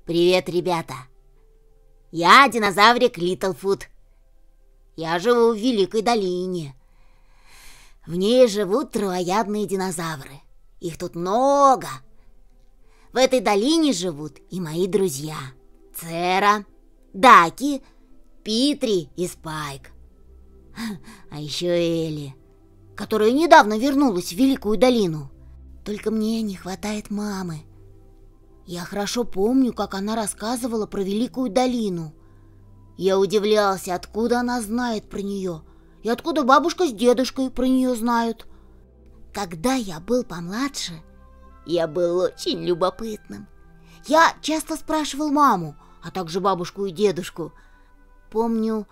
Привет, ребята! Я динозаврик Литлфут. Я живу в Великой долине. В ней живут травоядные динозавры. Их тут много. В этой долине живут и мои друзья. Цера, Даки, Питри и Спайк. А еще Элли, которая недавно вернулась в Великую долину. Только мне не хватает мамы. Я хорошо помню, как она рассказывала про Великую долину. Я удивлялся, откуда она знает про нее, и откуда бабушка с дедушкой про нее знают. Когда я был помладше, я был очень любопытным. Я часто спрашивал маму, а также бабушку и дедушку. Помню,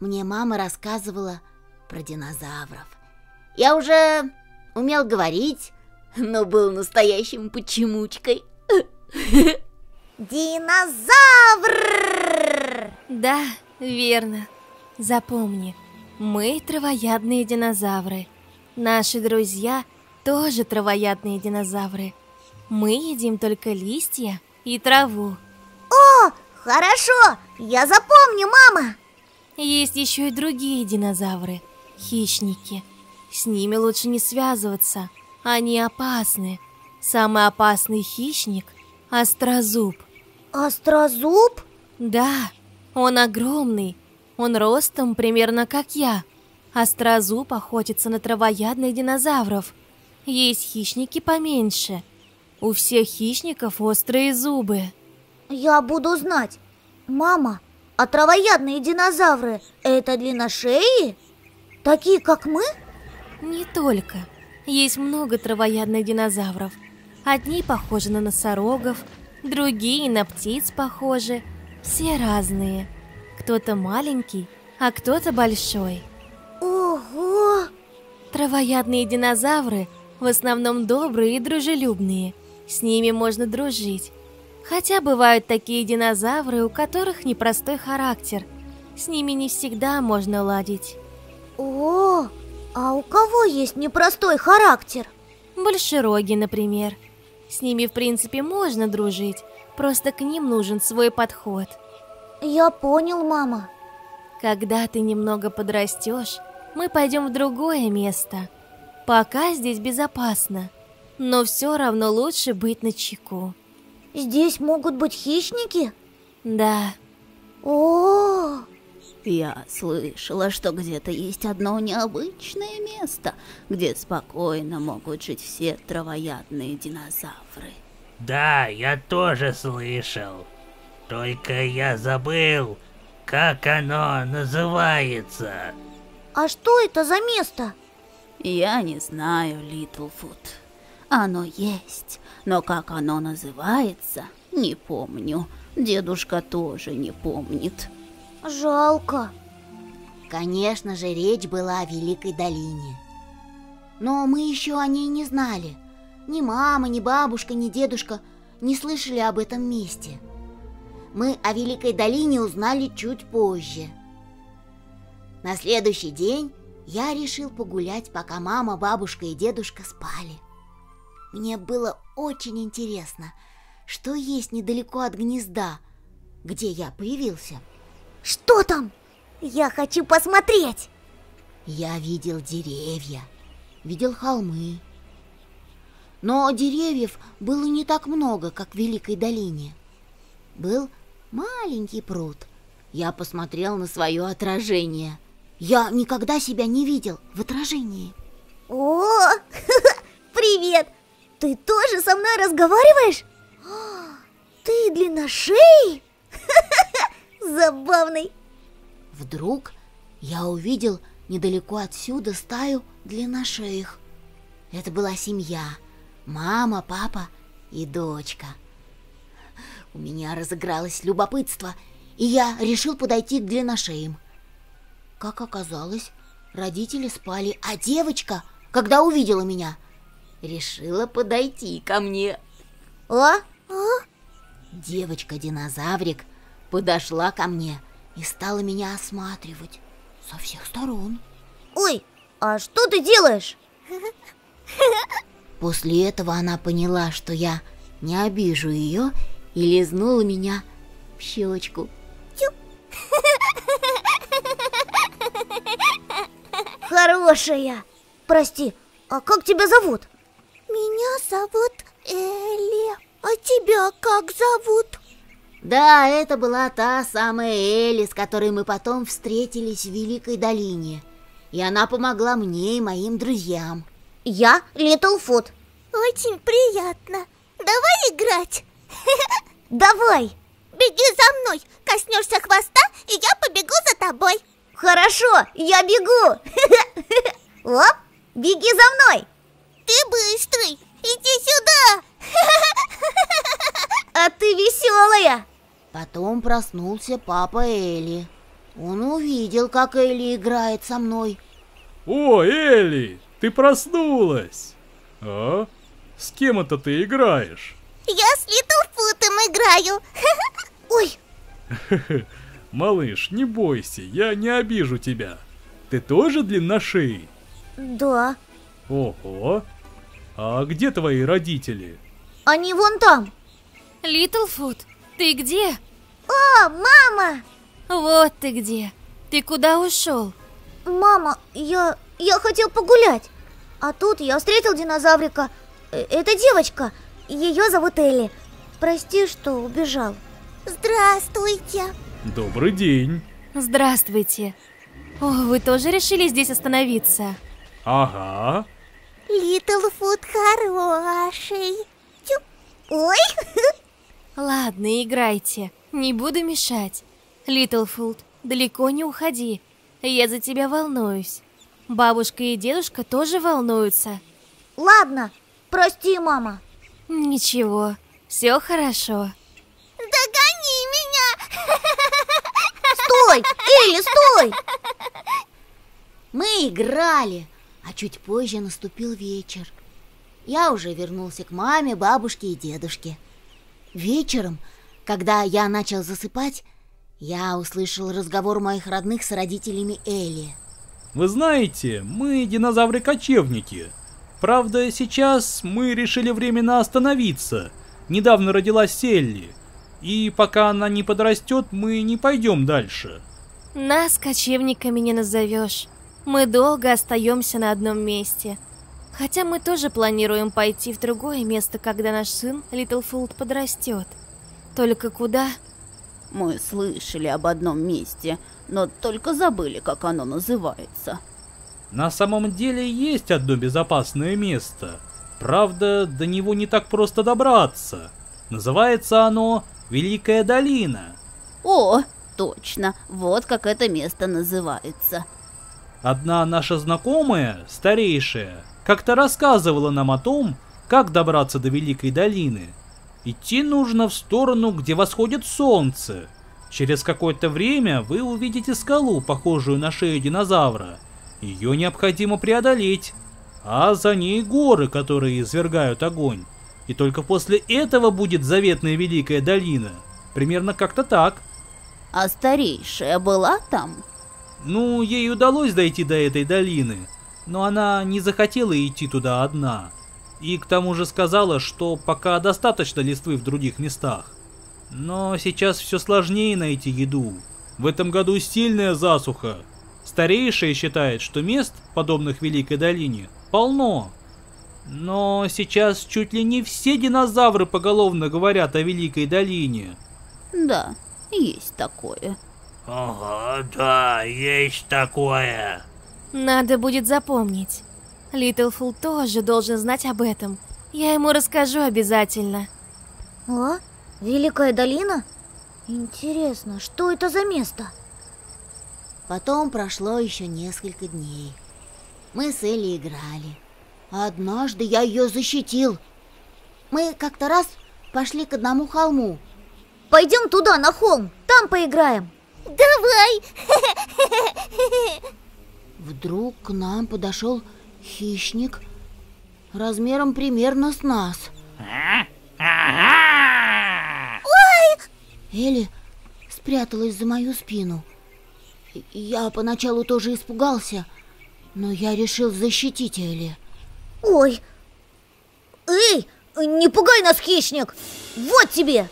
мне мама рассказывала про динозавров. Я уже умел говорить, но был настоящим почемучкой. Динозавр! Да, верно. Запомни, мы травоядные динозавры. Наши друзья тоже травоядные динозавры. Мы едим только листья и траву. О, хорошо, я запомню, мама. Есть еще и другие динозавры, хищники. С ними лучше не связываться, они опасны. Самый опасный хищник – острозуб. Острозуб? Да, он огромный, он ростом примерно как я. Острозуб охотится на травоядных динозавров. Есть хищники поменьше. У всех хищников острые зубы. Я буду знать. Мама, а травоядные динозавры – это длинношеи? Такие, как мы? Не только. Есть много травоядных динозавров. Одни похожи на носорогов, другие на птиц похожи. Все разные. Кто-то маленький, а кто-то большой. Ого! Травоядные динозавры в основном добрые и дружелюбные. С ними можно дружить. Хотя бывают такие динозавры, у которых непростой характер. С ними не всегда можно ладить. О, а у кого есть непростой характер? Большероги, например. С ними, в принципе, можно дружить, просто к ним нужен свой подход. Я понял, мама. Когда ты немного подрастешь, мы пойдем в другое место. Пока здесь безопасно, но все равно лучше быть начеку. Здесь могут быть хищники? Да. О, Я слышала, что где-то есть одно необычное место, где спокойно могут жить все травоядные динозавры. Да, я тоже слышал. Только я забыл, как оно называется. а что это за место? Я не знаю, Литлфут. Оно есть, но как оно называется, не помню. Дедушка тоже не помнит. Жалко. Конечно же, речь была о Великой долине. Но мы еще о ней не знали. Ни мама, ни бабушка, ни дедушка не слышали об этом месте. Мы о Великой долине узнали чуть позже. На следующий день я решил погулять, пока мама, бабушка и дедушка спали. Мне было очень интересно, что есть недалеко от гнезда, где я появился. Что там? Я хочу посмотреть. Я видел деревья, видел холмы. Но деревьев было не так много, как в Великой долине. Был маленький пруд. Я посмотрел на свое отражение. Я никогда себя не видел в отражении. О, привет! Ты тоже со мной разговариваешь? Ты длинношеий? Забавный. Вдруг я увидел недалеко отсюда стаю длинношеих. Это была семья: мама, папа и дочка. У меня разыгралось любопытство, и я решил подойти к длинношеям. Как оказалось, родители спали, а девочка, когда увидела меня, решила подойти ко мне. Девочка-динозаврик подошла ко мне и стала меня осматривать со всех сторон. Ой, а что ты делаешь? После этого она поняла, что я не обижу ее, и лизнула меня в щечку. Хорошая. Прости, а как тебя зовут? Меня зовут Элли. А тебя как зовут? Да, это была та самая Элли, с которой мы потом встретились в Великой долине. И она помогла мне и моим друзьям. Я Литлфут. Очень приятно. Давай играть. Давай. Беги за мной. Коснешься хвоста, и я побегу за тобой. Хорошо, я бегу. Оп, беги за мной. Ты быстрый. Иди сюда. А ты веселая. Потом проснулся папа Элли. Он увидел, как Элли играет со мной. О, Элли, ты проснулась. А? С кем это ты играешь? Я с Литлфутом играю. Ой, Малыш, не бойся, я не обижу тебя. Ты тоже длинношеий? да. Ого. А где твои родители? Они вон там. Литлфут, ты где? О, мама! Вот ты где. Ты куда ушел? Мама, я хотел погулять. А тут я встретил динозаврика. Это девочка. Ее зовут Элли. Прости, что убежал. Здравствуйте. Добрый день. Здравствуйте. О, вы тоже решили здесь остановиться? Ага. Литлфут хороший. Ой, Ладно, играйте. Не буду мешать. Литлфут, далеко не уходи. Я за тебя волнуюсь. Бабушка и дедушка тоже волнуются. ладно. Прости, мама. Ничего, все хорошо. Догони меня. Стой, Элли, стой! Мы играли, а чуть позже наступил вечер. Я уже вернулся к маме, бабушке и дедушке. Вечером, когда я начал засыпать, я услышал разговор моих родных с родителями Элли. Вы знаете, мы динозавры-кочевники. Правда, сейчас мы решили временно остановиться. Недавно родилась Селли. И пока она не подрастет, мы не пойдем дальше. Нас кочевниками не назовешь. Мы долго остаемся на одном месте. Хотя мы тоже планируем пойти в другое место, когда наш сын Литлфут подрастет. Только куда? Мы слышали об одном месте, но только забыли, как оно называется. На самом деле есть одно безопасное место. Правда, до него не так просто добраться. Называется оно Великая долина. О, точно, вот как это место называется. Одна наша знакомая, старейшая, как-то рассказывала нам о том, как добраться до Великой долины. Идти нужно в сторону, где восходит солнце. Через какое-то время вы увидите скалу, похожую на шею динозавра. Ее необходимо преодолеть. А за ней горы, которые извергают огонь. И только после этого будет заветная Великая долина. Примерно как-то так. А старейшая была там? Ну, ей удалось дойти до этой долины, но она не захотела идти туда одна. И к тому же сказала, что пока достаточно листвы в других местах. Но сейчас все сложнее найти еду. В этом году сильная засуха. Старейшая считает, что мест, подобных Великой долине, полно. Но сейчас чуть ли не все динозавры поголовно говорят о Великой долине. Да, есть такое. Ага, да, есть такое. Надо будет запомнить. Литлфут тоже должен знать об этом. Я ему расскажу обязательно. О, Великая долина? Интересно, что это за место? Потом прошло еще несколько дней. Мы с Элли играли. Однажды я ее защитил. Мы как-то раз пошли к одному холму. Пойдем туда, на холм, там поиграем. Давай. Вдруг к нам подошел хищник размером примерно с нас. Элли спряталась за мою спину. Я поначалу тоже испугался, но я решил защитить Элли. Ой, эй, Не пугай нас, хищник! Вот тебе!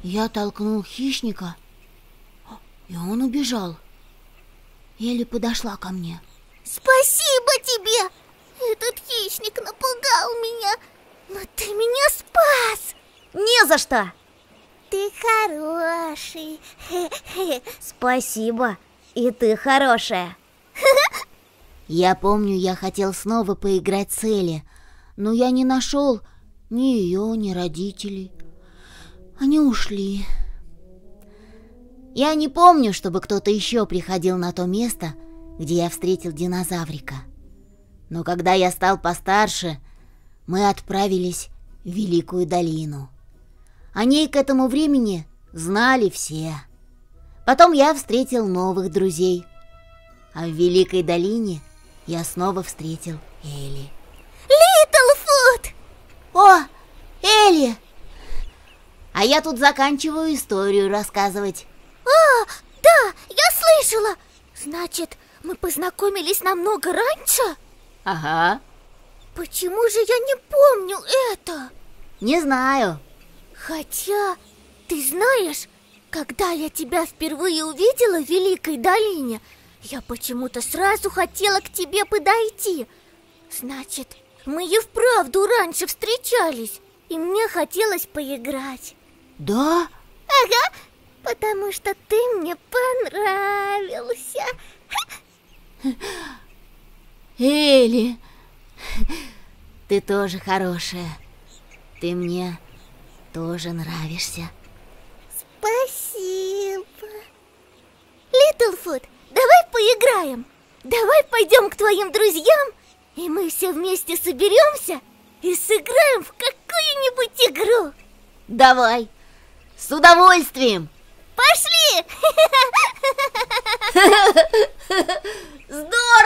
Я толкнул хищника, и он убежал. Элли подошла ко мне. Спасибо тебе! Этот хищник напугал меня, но ты меня спас! Не за что! Ты хороший. Спасибо, и ты хорошая. Я помню, я хотел снова поиграть с Элли, но я не нашел ни ее, ни родителей. Они ушли. Я не помню, чтобы кто-то еще приходил на то место, где я встретил динозаврика. Но когда я стал постарше, мы отправились в Великую долину. О ней к этому времени знали все. Потом я встретил новых друзей. А в Великой долине я снова встретил Элли. Литлфут! О, Элли! А я тут заканчиваю историю рассказывать. Да, я слышала. Значит, мы познакомились намного раньше? Ага. Почему же я не помню это? Не знаю. Хотя, ты знаешь, когда я тебя впервые увидела в Великой долине, я почему-то сразу хотела к тебе подойти. Значит, мы и вправду раньше встречались, и мне хотелось поиграть. Да? Ага, потому что ты мне понравился. Элли, ты тоже хорошая. Ты мне тоже нравишься. Спасибо. Литлфут, давай поиграем. Давай пойдем к твоим друзьям, и мы все вместе соберемся и сыграем в какую-нибудь игру. Давай, с удовольствием. Пошли! Здорово!